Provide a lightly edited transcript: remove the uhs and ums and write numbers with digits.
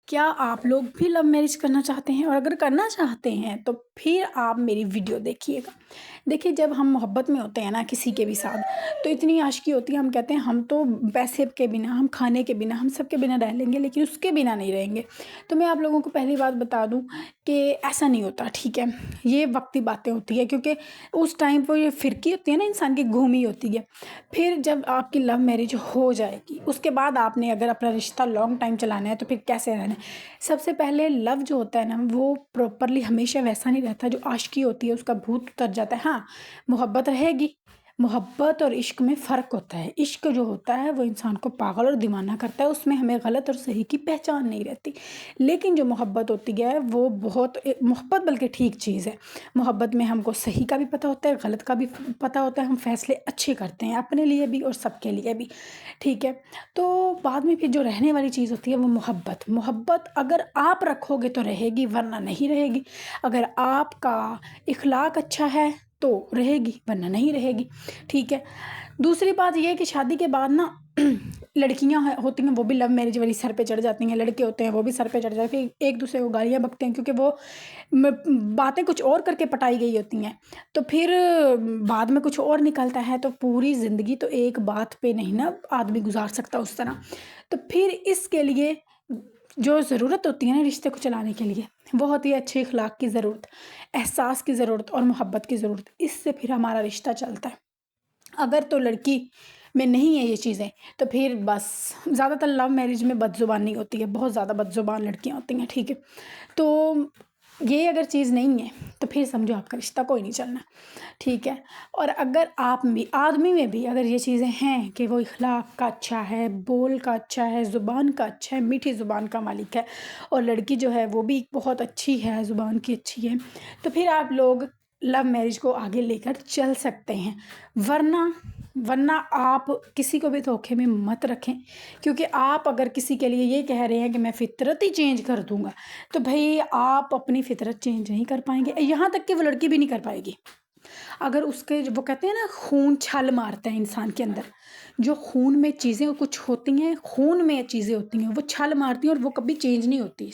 کیا آپ لوگ بھی لو میرج کرنا چاہتے ہیں؟ اور اگر کرنا چاہتے ہیں تو پھر آپ میری ویڈیو دیکھیے گا۔ دیکھیے، جب ہم محبت میں ہوتے ہیں نا کسی کے بھی ساتھ، تو اتنی عاشقی ہوتی ہے، ہم کہتے ہیں ہم تو پیسے کے بنا، ہم کھانے کے بنا، ہم سب کے بنا رہ لیں گے، لیکن اس کے بنا نہیں رہیں گے۔ تو میں آپ لوگوں کو پہلی بات بتا دوں کہ ایسا نہیں ہوتا، ٹھیک ہے؟ یہ وقتی باتیں ہوتی ہے، کیونکہ اس ٹائم پہ یہ فرقی ہوتی ہے نا، انسان کی گھومی ہوتی ہے۔ پھر جب آپ کی لو میرج ہو جائے گی، اس کے بعد آپ نے اگر اپنا رشتہ لانگ ٹائم چلانا ہے تو پھر کیسے رہنا ہے؟ سب سے پہلے لو جو ہوتا ہے نا، وہ پراپرلی ہمیشہ ویسا نہیں رہتا، جو عاشقی ہوتی ہے اس کا بھوت اتر جاتا ہے۔ ہاں، محبت رہے گی۔ محبت اور عشق میں فرق ہوتا ہے۔ عشق جو ہوتا ہے وہ انسان کو پاگل اور دیوانہ کرتا ہے، اس میں ہمیں غلط اور صحیح کی پہچان نہیں رہتی۔ لیکن جو محبت ہوتی ہے وہ بہت محبت بلکہ ٹھیک چیز ہے۔ محبت میں ہم کو صحیح کا بھی پتہ ہوتا ہے، غلط کا بھی پتہ ہوتا ہے، ہم فیصلے اچھے کرتے ہیں اپنے لیے بھی اور سب کے لیے بھی، ٹھیک ہے؟ تو بعد میں پھر جو رہنے والی چیز ہوتی ہے وہ محبت اگر آپ رکھو گے تو رہے گی، ورنہ نہیں رہے گی۔ اگر آپ کا اخلاق اچھا ہے تو رہے گی، ورنہ نہیں رہے گی، ٹھیک ہے؟ دوسری بات یہ ہے کہ شادی کے بعد نا لڑکیاں ہوتی ہیں وہ بھی لو میرج والی سر پہ چڑھ جاتی ہیں، لڑکے ہوتے ہیں وہ بھی سر پہ چڑھ جاتے ہیں، ایک دوسرے کو گالیاں بکتے ہیں، کیونکہ وہ باتیں کچھ اور کر کے پٹائی گئی ہوتی ہیں، تو پھر بعد میں کچھ اور نکلتا ہے۔ تو پوری زندگی تو ایک بات پہ نہیں نا آدمی گزار سکتا اس طرح۔ تو پھر اس کے لیے جو ضرورت ہوتی ہے نا رشتے کو چلانے کے لیے، وہ ہوتی ہے اچھے اخلاق کی ضرورت، احساس کی ضرورت اور محبت کی ضرورت۔ اس سے پھر ہمارا رشتہ چلتا ہے۔ اگر تو لڑکی میں نہیں ہے یہ چیزیں، تو پھر بس زیادہ تر لو میرج میں بد زبانی ہوتی ہے، بہت زیادہ بد زبان لڑکیاں ہوتی ہیں، ٹھیک ہے؟ تو یہ اگر چیز نہیں ہے تو پھر سمجھو آپ کا رشتہ کوئی نہیں چلنا، ٹھیک ہے؟ اور اگر آپ بھی آدمی میں بھی اگر یہ چیزیں ہیں کہ وہ اخلاق کا اچھا ہے، بول کا اچھا ہے، زبان کا اچھا ہے، میٹھی زبان کا مالک ہے، اور لڑکی جو ہے وہ بھی بہت اچھی ہے، زبان کی اچھی ہے، تو پھر آپ لوگ لو میرج کو آگے لے کر چل سکتے ہیں۔ ورنہ آپ کسی کو بھی دھوکے میں مت رکھیں، کیونکہ آپ اگر کسی کے لیے یہ کہہ رہے ہیں کہ میں فطرت ہی چینج کر دوں گا، تو بھئی آپ اپنی فطرت چینج نہیں کر پائیں گے، یہاں تک کہ وہ لڑکی بھی نہیں کر پائے گی۔ اگر اس کے وہ کہتے ہیں نا خون چھل مارتا ہے انسان کے اندر، جو خون میں چیزیں کچھ ہوتی ہیں، خون میں چیزیں ہوتی ہیں وہ چھل مارتی ہیں اور وہ کبھی چینج نہیں ہوتی۔